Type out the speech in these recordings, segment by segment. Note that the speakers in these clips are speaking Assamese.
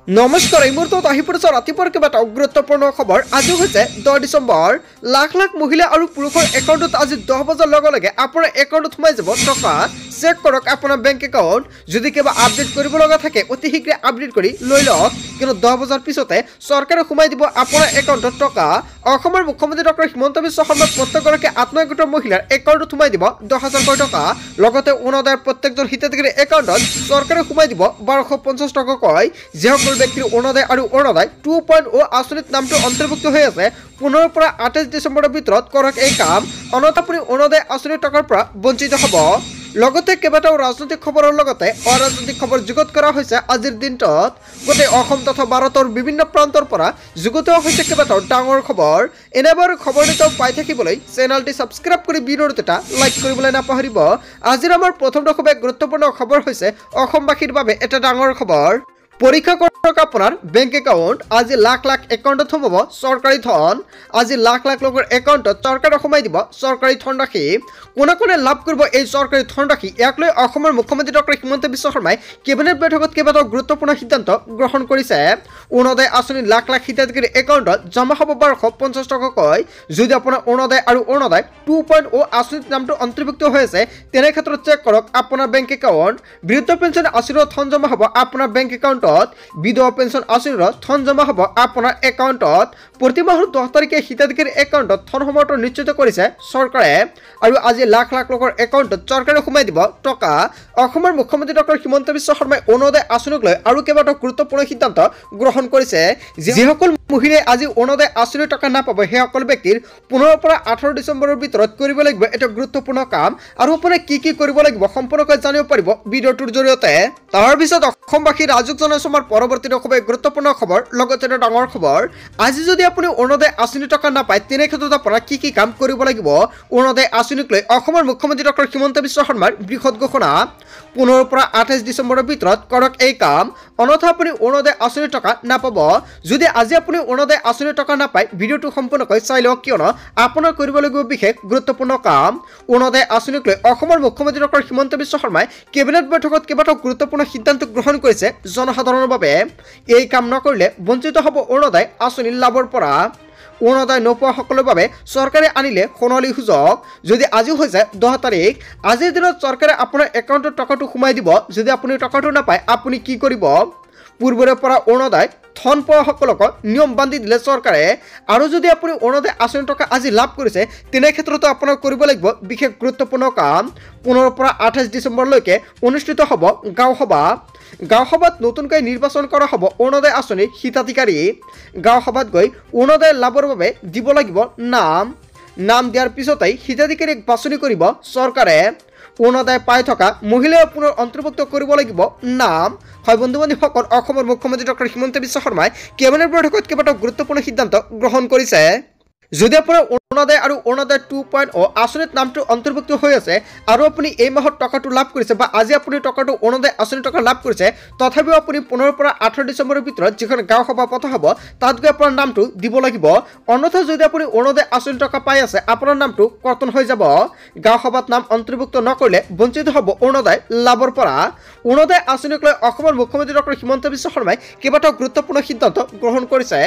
নমস্কাৰ, এই মুহূৰ্তত আহি পৰিছে ৰাতিপুৱাৰ কেইবাটাও গুৰুত্বপূৰ্ণ খবৰ। আজি হৈছে 10 ডিচেম্বৰ। লাখ লাখ মহিলা আৰু পুৰুষৰ একাউণ্টত আজি 10 বজাৰ লগে লগে আপোনাৰ একাউণ্টত সোমাই যাব টকা। চেক কৰক আপোনাৰ বেংক একাউণ্ট। যদি কিবা আপডেট কৰিব লগা থাকে অতি শীঘ্ৰে আপডেট কৰি লৈ লওক, কিন্তু 10 বজাৰ পিছতে চৰকাৰে সোমাই দিব আপোনাৰ একাউণ্টত টকা। অসমৰ মুখ্যমন্ত্ৰী ডক্টৰ হিমন্ত বিশ্ব শৰ্মাই প্ৰত্যেকগৰাকী আত্মসহায়ক মহিলাৰ একাউণ্টত সোমাই দিব 10,000 টকা। লগতে অৰুণোদয়ৰ প্ৰত্যেকজন হিতাধিকাৰীৰ একাউণ্টত চৰকাৰে সোমাই দিব 1250 টকাকৈ। যিসকল ব্যক্তিৰ অৰুণোদয় আৰু অৰুণোদয় 2.0 আঁচনিত নামটো অন্তৰ্ভুক্ত হৈ আছে 15 পৰা 28 ডিচেম্বৰৰ ভিতৰত কৰক এই কাম, অন্যথা আপুনি অৰুণোদয় আঁচনিৰ টকাৰ পৰা বঞ্চিত হ'ব। লগতে কেইবাটাও ৰাজনৈতিক খবৰৰ লগতে অৰাজনৈতিক খবৰ যুগুত কৰা হৈছে আজিৰ দিনটোত। গোটেই অসম তথা ভাৰতৰ বিভিন্ন প্ৰান্তৰ পৰা যুগুত হৈছে কেইবাটাও ডাঙৰ খবৰ। এনেবোৰ খবৰ নিতৌ পাই থাকিবলৈ চেনেলটি ছাবস্ক্ৰাইব কৰি ভিডিঅ'টো এটা লাইক কৰিবলৈ নাপাহৰিব। আজিৰ আমাৰ প্ৰথম খুব গুৰুত্বপূৰ্ণ খবৰ হৈছে অসমবাসীৰ বাবে এটা ডাঙৰ খবৰ। পৰীক্ষা কৰক আপোনাৰ বেংক একাউণ্ট। আজি লাখ লাখ একাউণ্টত সোমাব চৰকাৰী ধন। আজি লাখ লাখ লোকৰ একাউণ্টত চৰকাৰে সোমাই দিব চৰকাৰী ধনৰাশি। কোনে কোনে লাভ কৰিব এই চৰকাৰী ধনৰাশি, ইয়াক লৈ অসমৰ মুখ্যমন্ত্ৰী ডক্টৰ হিমন্ত বিশ্ব শৰ্মাই কেবিনেট বৈঠকত কেইবাটাও গুৰুত্বপূৰ্ণ সিদ্ধান্ত গ্ৰহণ কৰিছে। অৰুণোদয় আঁচনিৰ লাখ লাখ হিতাধিকাৰীৰ একাউণ্টত জমা হ'ব 1250 টকাকৈ। যদি আপোনাৰ অৰুণোদয় আৰু অৰুণোদয় 2.0 আঁচনিত নামটো অন্তৰ্ভুক্ত হৈ আছে তেনে ক্ষেত্ৰত চেক কৰক আপোনাৰ বেংক একাউণ্ট। বৃদ্ধ পেঞ্চন আঁচনিৰ ধন জমা হ'ব আপোনাৰ বেংক একাউণ্টত। বিধৱা পেঞ্চন আঁচনিৰ ধন জমা হ'ব আপোনাৰ একাউণ্টত। প্ৰতি মাহৰ 10 তাৰিখে হিতাধিকাৰীৰ একাউণ্টত ধন সমৰ্থন নিশ্চিত কৰিছে চৰকাৰে। আৰু আজি লাখ লাখ লোকৰ একাউণ্টত চৰকাৰে সোমাই দিব টকা। অসমৰ মুখ্যমন্ত্ৰী ডক্টৰ হিমন্ত বিশ্ব শৰ্মাই অৰুণোদয় আঁচনিক লৈ আৰু কেইবাটাও গুৰুত্বপূৰ্ণ সিদ্ধান্ত গ্ৰহণ কৰিছে। যিসকল মহিলাই আজি অৰুণোদয় আঁচনিৰ টকা নাপাব সেইসকল ব্যক্তিৰ 15 পৰা 18 ডিচেম্বৰৰ ভিতৰত কৰিব লাগিব এটা গুৰুত্বপূৰ্ণ কাম। আৰু আপুনি কি কি কৰিব লাগিব সম্পূৰ্ণকৈ জানিব পাৰিব ভিডিঅ'টোৰ জৰিয়তে। তাৰ পিছত অসমবাসী ৰাজুক জনাইছো আমাৰ পৰৱৰ্তী খুব গুৰুত্বপূৰ্ণ খবৰ, লগতে এটা ডাঙৰ খবৰ। আজি যদি আপুনি অৰুণোদয় আঁচনিৰ টকা নাপায় তেনে ক্ষেত্ৰত আপোনাৰ কি কি কাম কৰিব লাগিব। অৰুণোদয় আঁচনিক লৈ অসমৰ মুখ্যমন্ত্ৰী ডক্টৰ হিমন্ত বিশ্ব শৰ্মাৰ বৃহৎ ঘোষণা। 15 পৰা 28 ডিচেম্বৰৰ ভিতৰত কৰক এই কাম, অন্যথা আপুনি অৰুণোদয় আঁচনিৰ টকা নাপাব। যদি আজি আপুনি অৰুণোদয় আঁচনিৰ টকা নাপায় ভিডিঅ'টো সম্পূৰ্ণকৈ চাই লওক, কিয়নো আপোনাৰ কৰিব লাগিব বিশেষ গুৰুত্বপূৰ্ণ কাম। অৰুণোদয় আঁচনিক লৈ অসমৰ মুখ্যমন্ত্ৰী ডক্টৰ হিমন্ত বিশ্ব শৰ্মাই কেবিনেট বৈঠকত কেইবাটাও গুৰুত্বপূৰ্ণ সিদ্ধান্ত গ্ৰহণ কৰিছে জনসাধাৰণৰ বাবে। এই কাম নকৰিলে বঞ্চিত হ'ব অৰুণোদয় আঁচনিৰ লাভৰ পৰা। অৰুণোদয় নোপোৱা সকলৰ বাবে চৰকাৰে আনিলে সোণালী সুযোগ। যদি আজি হৈছে 10 তাৰিখ, আজিৰ দিনত চৰকাৰে আপোনাৰ একাউণ্টত টকাটো সোমাই দিব। যদি আপুনি টকাটো নাপায় আপুনি কি কৰিব? পূৰ্বৰে পৰা অৰুণোদয় ধন পোৱা সকলক নিয়ম বান্ধি দিলে চৰকাৰে। আৰু যদি আপুনি অৰুণোদয় আঁচনিৰ টকা আজি লাভ কৰিছে তেনে ক্ষেত্ৰতো আপোনাৰ কৰিব লাগিব বিশেষ গুৰুত্বপূৰ্ণ কাম। 15 পৰা 28 ডিচেম্বৰলৈকে অনুষ্ঠিত হ'ব গাঁও সভা। গাঁও সভাত নতুনকৈ নিৰ্বাচন কৰা হ'ব অৰুণোদয় আঁচনিৰ হিতাধিকাৰী। গাঁও সভাত গৈ অৰুণোদয় লাভৰ বাবে দিব লাগিব নাম দিয়াৰ পিছতেই হিতাধিকাৰীক বাছনি কৰিব চৰকাৰে। অৰুণোদয় পাই থকা মহিলাই পুনৰ অন্তৰ্ভুক্ত কৰিব লাগিব নাম। হয় বন্ধু বান্ধৱীসকল, অসমৰ মুখ্যমন্ত্ৰী ডক্টৰ হিমন্ত বিশ্ব শৰ্মাই কেবিনেট বৈঠকত কেইবাটাও গুৰুত্বপূৰ্ণ সিদ্ধান্ত গ্ৰহণ কৰিছে। যদি আপোনাৰ অৰুণোদয় আৰু অৰুণোদয় 2.0 আঁচনিত নামটো অন্তৰ্ভুক্ত হৈ আছে আৰু আপুনি এই মাহত টকাটো লাভ কৰিছে বা আজি আপুনি টকাটো অৰুণোদয় আঁচনিৰ টকা লাভ কৰিছে, তথাপিও আপুনি 15 পৰা 18 ডিচেম্বৰৰ ভিতৰত যিখন গাঁও সভা পতা হ'ব তাত গৈ আপোনাৰ নামটো দিব লাগিব। অন্যথা যদি আপুনি অৰুণোদয় আঁচনিৰ টকা পাই আছে আপোনাৰ নামটো কৰ্তন হৈ যাব। গাঁও সভাত নাম অন্তৰ্ভুক্ত নকৰিলে বঞ্চিত হ'ব অৰুণোদয় লাভৰ পৰা। অৰুণোদয় আঁচনিক লৈ অসমৰ মুখ্যমন্ত্ৰী ডক্টৰ হিমন্ত বিশ্ব শৰ্মাই কেইবাটাও গুৰুত্বপূৰ্ণ সিদ্ধান্ত গ্ৰহণ কৰিছে।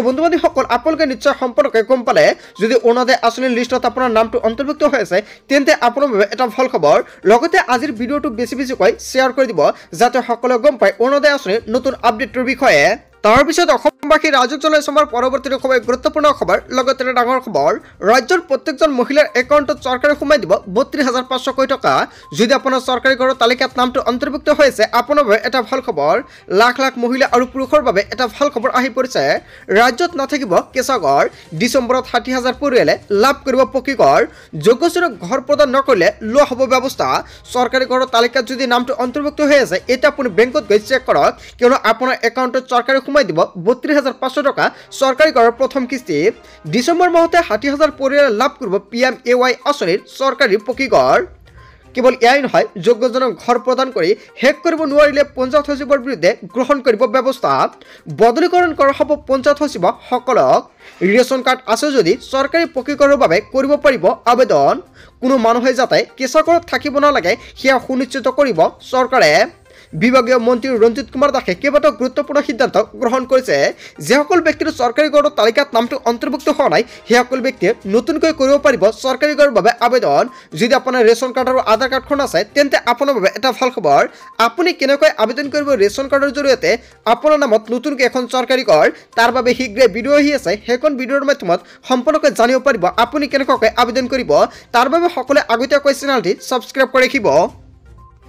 বন্ধু বান্ধৱীসকল, আপোনালোকে নিশ্চয় সম্পৰ্কে গম পালে। যদি অৰুণোদয় আঁচনিৰ লিষ্টত আপোনাৰ নামটো অন্তৰ্ভুক্ত হৈ আছে তেন্তে আপোনাৰ বাবে এটা ভাল খবৰ। লগতে আজিৰ ভিডিঅ'টো বেছি বেছিকৈ শ্বেয়াৰ কৰি দিব যাতে সকলোৱে গম পায় অৰুণোদয় আঁচনিৰ নতুন আপডেটৰ বিষয়ে। তাৰপিছত অসমবাসী ৰাজুক জনাইছো আমাৰ পৰৱৰ্তী খুব গুৰুত্বপূৰ্ণ খবৰ, লগতে এটা ডাঙৰ খবৰ। ৰাজ্যৰ প্ৰত্যেকজন মহিলাৰ একাউণ্টত চৰকাৰে সোমাই দিব 32,500 টকা। যদি আপোনাৰ চৰকাৰী ঘৰৰ তালিকাত নামটো অন্তৰ্ভুক্ত হৈ আছে আপোনাৰ বাবে এটা ভাল খবৰ। লাখ লাখ মহিলা আৰু পুৰুষৰ বাবে এটা ভাল খবৰ আহি পৰিছে। ৰাজ্যত নাথাকিব কেঁচা ঘৰ। ডিচেম্বৰত 60,000 পৰিয়ালে লাভ কৰিব পকী ঘৰ। যোগ্যজনক ঘৰ প্ৰদান নকৰিলে লোৱা হ'ব ব্যৱস্থা। চৰকাৰী ঘৰৰ তালিকাত যদি নামটো অন্তৰ্ভুক্ত হৈ আছে এতিয়া আপুনি বেংকত গৈ চেক কৰক, কিয়নো আপোনাৰ একাউণ্টত চৰকাৰে সোমাই দিব 32,500 টকা চৰকাৰী ঘৰৰ প্ৰথম কিস্তি। ডিচেম্বৰ মাহতে 60,000 পৰিয়ালে লাভ কৰিব PMAY আঁচনিৰ চৰকাৰী পকী ঘৰ। কেৱল এয়াই নহয়, যোগ্যজনক ঘৰ প্ৰদান কৰি শেষ কৰিব নোৱাৰিলে পঞ্চায়ত সচিবৰ বিৰুদ্ধে গ্ৰহণ কৰিব ব্যৱস্থা। বদলীকৰণ কৰা হ'ব পঞ্চায়ত সচিবসকলক। ৰেচন কাৰ্ড আছে যদি চৰকাৰী পকী ঘৰৰ বাবে কৰিব পাৰিব আবেদন। কোনো মানুহে যাতে কেঁচা ঘৰত থাকিব নালাগে সেয়া সুনিশ্চিত কৰিব চৰকাৰে। বিভাগীয় মন্ত্ৰী ৰঞ্জিত কুমাৰ দাসে কেইবাটাও গুৰুত্বপূৰ্ণ সিদ্ধান্ত গ্ৰহণ কৰিছে। যিসকল ব্যক্তিৰ চৰকাৰী গড়ৰ তালিকাত নামটো অন্তৰ্ভুক্ত হোৱা নাই সেইসকল ব্যক্তিয়ে নতুনকৈ কৰিব পাৰিব চৰকাৰী গড়ৰ বাবে আবেদন। যদি আপোনাৰ ৰেচন কাৰ্ড আৰু আধাৰ কাৰ্ডখন আছে তেন্তে আপোনাৰ বাবে এটা ভাল খবৰ। আপুনি কেনেকৈ আবেদন কৰিব ৰেচন কাৰ্ডৰ জৰিয়তে আপোনাৰ নামত নতুনকৈ এখন চৰকাৰী গড়, তাৰ বাবে শীঘ্ৰে ভিডিঅ' আহি আছে, সেইখন ভিডিঅ'ৰ মাধ্যমত সম্পূৰ্ণকৈ জানিব পাৰিব আপুনি কেনেকৈ আবেদন কৰিব। তাৰ বাবে সকলোৱে আগতীয়াকৈ চেনেলটি ছাবস্ক্ৰাইব কৰি ৰাখিব।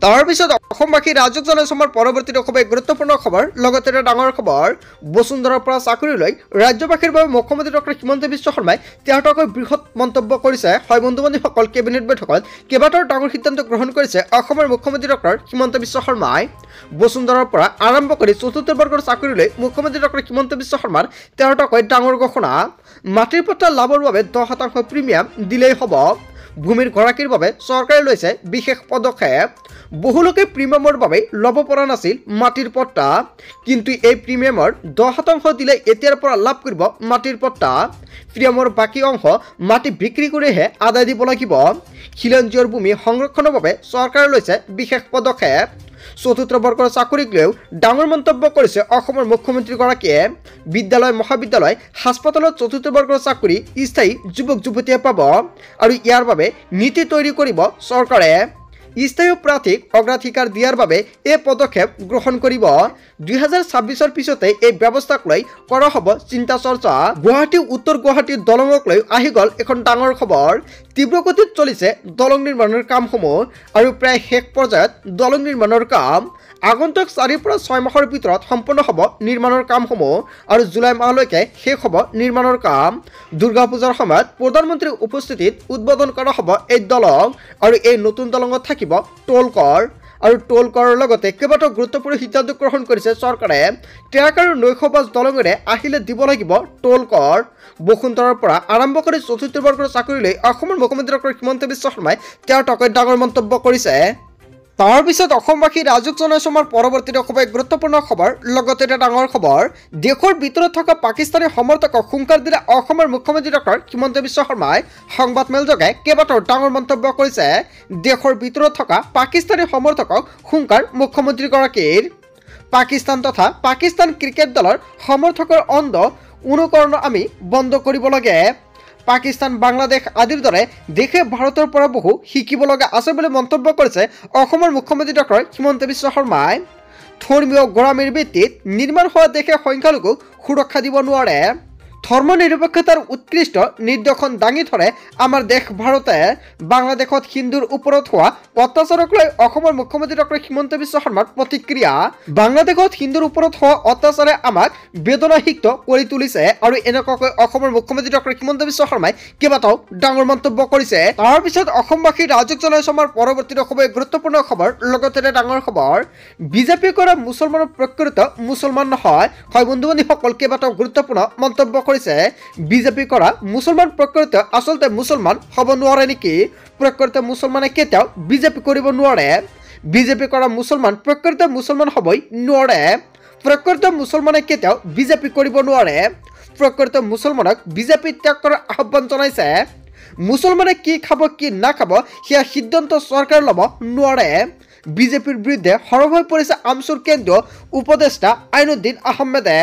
তাৰ পিছত অসমবাসী ৰাজক জনাইছে আমাৰ পৰৱৰ্তী খুবেই গুৰুত্বপূৰ্ণ খবৰ। লগতে এটা ডাঙৰ খবৰ, বসুন্ধৰাৰ পৰা চাকৰিলৈ ৰাজ্যবাসীৰ বাবে মুখ্যমন্ত্ৰী ডক্টৰ হিমন্ত বিশ্ব শৰ্মাই তেখেতকৈ বৃহৎ মন্তব্য কৰিছে। হয় বন্ধু বান্ধৱীসকল, কেবিনেট বৈঠকত কেইবাটাও ডাঙৰ সিদ্ধান্ত গ্ৰহণ কৰিছে অসমৰ মুখ্যমন্ত্ৰী ডক্টৰ হিমন্ত বিশ্ব শৰ্মাই। বসুন্ধৰাৰ পৰা আৰম্ভ কৰি চতুৰ্থ বৰ্গৰ চাকৰিলৈ মুখ্যমন্ত্ৰী ডক্টৰ হিমন্ত বিশ্ব শৰ্মাৰ তেখেতকৈ ডাঙৰ ঘোষণা। মাটিৰ পট্টা লাভৰ বাবে 10% প্ৰিমিয়াম দিলেই হ'ব। ভূমিৰ গৰাকীৰ বাবে চৰকাৰে লৈছে বিশেষ পদক্ষেপ। বহু লোকে প্ৰিমিয়ামৰ বাবে ল'ব পৰা নাছিল মাটিৰ পট্টা, কিন্তু এই প্ৰিমিয়ামৰ 10% দিলে এতিয়াৰ পৰা লাভ কৰিব মাটিৰ পট্টা। প্ৰিমিয়ামৰ বাকী অংশ মাটি বিক্ৰী কৰিহে আদায় দিব লাগিব। খিলঞ্জীয়ৰ ভূমি সংৰক্ষণৰ বাবে চৰকাৰে লৈছে বিশেষ পদক্ষেপ। চতুৰ্থ বৰ্গৰ চাকৰিক লৈও ডাঙৰ মন্তব্য কৰিছে অসমৰ মুখ্যমন্ত্ৰীগৰাকীয়ে। বিদ্যালয় মহাবিদ্যালয় হাস্পতালত চতুৰ্থ বৰ্গৰ চাকৰি স্থায়ী যুৱক যুৱতীয়ে পাব আৰু ইয়াৰ বাবে নীতি তৈৰি কৰিব চৰকাৰে। স্থায়ী প্ৰাৰ্থীক অগ্ৰাধিকাৰ দিয়াৰ বাবে এই পদক্ষেপ গ্ৰহণ কৰিব। 2026 পিছতে এই ব্যৱস্থাক লৈ কৰা হ'ব চিন্তা চৰ্চা। গুৱাহাটী উত্তৰ গুৱাহাটীৰ দলঙক লৈ আহি গ'ল এখন ডাঙৰ খবৰ। তীব্ৰগতিত চলিছে দলং নিৰ্মাণৰ কামসমূহ আৰু প্ৰায় শেষ পৰ্যায়ত দলং নিৰ্মাণৰ কাম। আগন্তুক 4 পৰা 6 মাহৰ ভিতৰত সম্পূৰ্ণ হ'ব নিৰ্মাণৰ কামসমূহ আৰু জুলাই মাহলৈকে শেষ হ'ব নিৰ্মাণৰ কাম। দুৰ্গা পূজাৰ সময়ত প্ৰধানমন্ত্ৰীৰ উপস্থিতিত উদ্বোধন কৰা হ'ব এই দলং আৰু এই নতুন দলঙত থাকিব টোল কৰ আৰু টোল কৰৰ লগতে কেইবাটাও গুৰুত্বপূৰ্ণ সিদ্ধান্ত গ্ৰহণ কৰিছে চৰকাৰে। ট্ৰাক আৰু নৈশ দলঙেৰে আহিলে দিব লাগিব টোল কৰ। বসুন্ধৰাৰ পৰা আৰম্ভ কৰি চতুৰ্থ বৰ্গৰ চাকৰিলৈ অসমৰ মুখ্যমন্ত্ৰী ডক্টৰ হিমন্ত বিশ্ব শৰ্মাই তেখেতকৈ ডাঙৰ মন্তব্য কৰিছে। তাৰ পিছত অসমবাসী ৰাজক জনাইছে আমাৰ পৰৱৰ্তী খুবেই গুৰুত্বপূৰ্ণ খবৰ। লগতে এটা ডাঙৰ খবৰ, দেশৰ ভিতৰত থকা পাকিস্তানী সমৰ্থকক হুংকাৰ দিলে অসমৰ মুখ্যমন্ত্ৰী ডক্টৰ হিমন্ত বিশ্ব শৰ্মাই সংবাদমেলযোগে কেইবাটাও ডাঙৰ মন্তব্য কৰিছে। দেশৰ ভিতৰত থকা পাকিস্তানী সমৰ্থকক হুংকাৰ মুখ্যমন্ত্ৰীগৰাকীৰ। পাকিস্তান তথা পাকিস্তান ক্ৰিকেট দলৰ সমৰ্থকৰ অন্ধ অনুকৰণ আমি বন্ধ কৰিব লাগে। পাকিস্তান বাংলাদেশ আদিৰ দৰে দেশে ভাৰতৰ পৰা বহু শিকিব লগা আছে বুলি মন্তব্য কৰিছে অসমৰ মুখ্যমন্ত্ৰী ডক্টৰ হিমন্ত বিশ্ব শৰ্মাই। ধৰ্মীয় গোড়ামীৰ ভিত্তিত নিৰ্মাণ হোৱা দেশে সংখ্যালঘুক সুৰক্ষা দিব নোৱাৰে। ধৰ্ম নিৰপেক্ষতাৰ উৎকৃষ্ট নিদৰ্শন দাঙি ধৰে আমাৰ দেশ ভাৰতে। বাংলাদেশত হিন্দুৰ ওপৰত হোৱা অত্যাচাৰক লৈ অসমৰ মুখ্যমন্ত্ৰী ডক্টৰ হিমন্ত বিশ্ব শৰ্মাৰ প্ৰতিক্ৰিয়া। বাংলাদেশত হিন্দুৰ ওপৰত হোৱা অত্যাচাৰে আমাক বেদনাসিক্ত কৰি তুলিছে আৰু এনেকুৱাকৈ অসমৰ মুখ্যমন্ত্ৰী ডক্টৰ হিমন্ত বিশ্ব শৰ্মাই কেইবাটাও ডাঙৰ মন্তব্য কৰিছে। তাৰ পিছত অসমবাসী ৰাজক জনাইছে আমাৰ পৰৱৰ্তী খুবেই গুৰুত্বপূৰ্ণ খবৰ। লগতে ডাঙৰ খবৰ, বিজেপি কৰা মুছলমানৰ প্ৰকৃত মুছলমান নহয়। হয় বন্ধু বান্ধৱীসকল, কেইবাটাও গুৰুত্বপূৰ্ণ মন্তব্য কৰিছে। বিজেপি কৰা মুছলমান প্ৰকৃত আচলতে মুছলমান হ'ব নোৱাৰে নেকি? প্ৰকৃত মুছলমানে কেতিয়াও বিজেপি কৰিব নোৱাৰে। বিজেপি কৰা মুছলমান প্ৰকৃত মুছলমান হ'বই নোৱাৰে। প্ৰকৃত মুছলমানে কেতিয়াও বিজেপি কৰিব নোৱাৰে। প্ৰকৃত মুছলমানক বিজেপি ত্যাগ কৰাৰ আহ্বান জনাইছে। মুছলমানে কি খাব কি নাখাব সেয়া সিদ্ধান্ত চৰকাৰে ল'ব নোৱাৰে। বিজেপিৰ বিৰুদ্ধে সৰব হৈ পৰিছে আমচুৰ কেন্দ্ৰীয় উপদেষ্টা আইনুদ্দিন আহমেদে।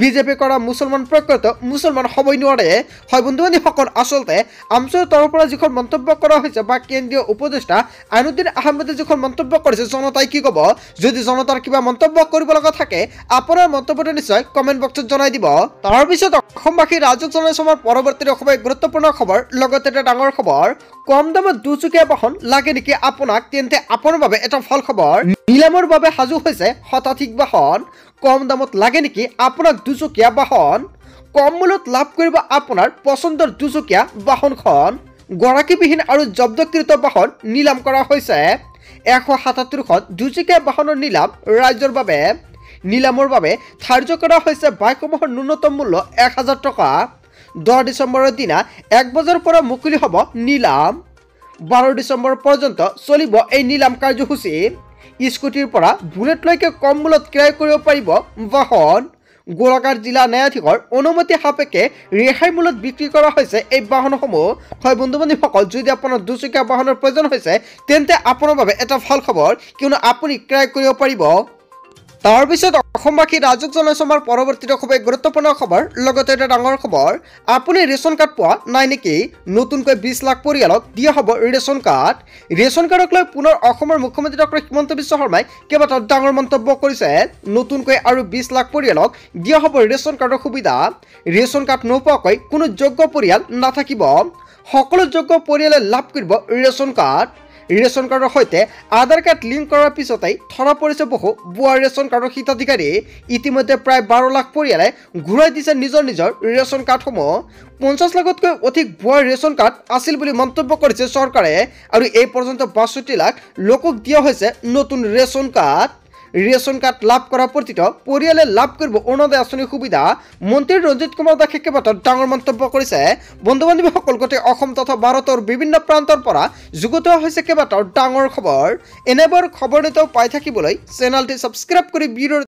বিজেপি কৰা মুছলমান প্ৰকৃত মুছলমান হ'বই নোৱাৰে। হয় বন্ধু বান্ধৱীসকল, আচলতে আমচুৰ তৰফৰ পৰা যিখন মন্তব্য কৰা হৈছে বা কেন্দ্ৰীয় উপদেষ্টা আইনুদ্দিন আহমেদে যিখন মন্তব্য কৰিছে, জনতাই কি ক'ব? যদি জনতাৰ কিবা মন্তব্য কৰিব লগা থাকে আপোনাৰ মন্তব্যটো নিশ্চয় কমেণ্ট বক্সত জনাই দিব। তাৰপিছত অসমবাসী ৰাজক জনাইছে আমাৰ পৰৱৰ্তী খুবেই গুৰুত্বপূৰ্ণ খবৰ। লগতে এটা ডাঙৰ খবৰ, কম দামত দুচকীয়া বাহন লাগে নেকি আপোনাক? তেন্তে আপোনাৰ বাবে এটা ভাল খবৰ। নিলামৰ বাবে সাজু হৈছে শতাধিক বাহন। কম দামত লাগে নেকি আপোনাক দুচকীয়া বাহন? কম মূল্যত লাভ কৰিব আপোনাৰ পচন্দৰ দুচকীয়া বাহনখন। গৰাকীবিহীন আৰু জব্দকৃত বাহন নিলাম কৰা হৈছে। 177খন দুচকীয়া বাহনৰ নিলাম ৰাজ্যৰ বাবে। নিলামৰ বাবে ধাৰ্য কৰা হৈছে বাইকসমূহৰ ন্যূনতম মূল্য 1000 টকা। 10 ডিচেম্বৰৰ দিনা 1 বজাৰ পৰা মুকলি হ'ব নিলাম। 12 ডিচেম্বৰ পৰ্যন্ত চলিব এই নিলাম কাৰ্যসূচী। স্কুটিৰ পৰা বুলেটলৈকে কম মূল্যত ক্ৰয় কৰিব পাৰিব বাহন। গোলাঘাট জিলা ন্যায়াধীশৰ অনুমতি সাপেক্ষে ৰেহাই মূল্যত বিক্ৰী কৰা হৈছে এই বাহনসমূহ। হয় বন্ধু বান্ধৱীসকল, যদি আপোনাৰ দুচকীয়া বাহনৰ প্ৰয়োজন হৈছে তেন্তে আপোনাৰ বাবে এটা ভাল খবৰ, কিয়নো আপুনি ক্ৰয় কৰিব পাৰিব। তাৰ পিছত অসমবাসী ৰাজক জনাইছোঁ আমাৰ পৰৱৰ্তীটো খুবেই গুৰুত্বপূৰ্ণ খবৰ। লগতে এটা ডাঙৰ খবৰ, আপুনি ৰেচন কাৰ্ড পোৱা নাই নেকি? নতুনকৈ 20 লাখ পৰিয়ালক দিয়া হ'ব ৰেচন কাৰ্ড। ৰেচন কাৰ্ডক লৈ পুনৰ অসমৰ মুখ্যমন্ত্ৰী ডক্টৰ হিমন্ত বিশ্ব শৰ্মাই কেইবাটাও ডাঙৰ মন্তব্য কৰিছে। নতুনকৈ আৰু 20 লাখ পৰিয়ালক দিয়া হ'ব ৰেচন কাৰ্ডৰ সুবিধা। ৰেচন কাৰ্ড নোপোৱাকৈ কোনো যোগ্য পৰিয়াল নাথাকিব। সকলো যোগ্য পৰিয়ালে লাভ কৰিব ৰেচন কাৰ্ড। ৰেচন কাৰ্ডৰ সৈতে আধাৰ কাৰ্ড লিংক কৰাৰ পিছতেই ধৰা পৰিছে বহু ভুৱা ৰেচন কাৰ্ডৰ হিতাধিকাৰী। ইতিমধ্যে প্ৰায় 12 লাখ পৰিয়ালে ঘূৰাই দিছে নিজৰ নিজৰ ৰেচন কাৰ্ডসমূহ। 50 লাখতকৈ অধিক ভুৱা ৰেচন কাৰ্ড আছিল বুলি মন্তব্য কৰিছে চৰকাৰে, আৰু এই পৰ্যন্ত 62 লাখ লোকক দিয়া হৈছে নতুন ৰেচন কাৰ্ড। ৰেচন কাৰ্ড লাভ কৰা প্ৰতিটো পৰিয়ালে লাভ কৰিব অৰুণোদয় আঁচনিৰ সুবিধা। মন্ত্ৰী ৰঞ্জিত কুমাৰ দাসে কেইবাটাও ডাঙৰ মন্তব্য কৰিছে। বন্ধু বান্ধৱীসকল, গোটেই অসম তথা ভাৰতৰ বিভিন্ন প্ৰান্তৰ পৰা যুগুত হৈছে কেইবাটাও ডাঙৰ খবৰ। এনেবোৰ খবৰ নিতৌ পাই থাকিবলৈ চেনেলটি ছাবস্ক্ৰাইব কৰি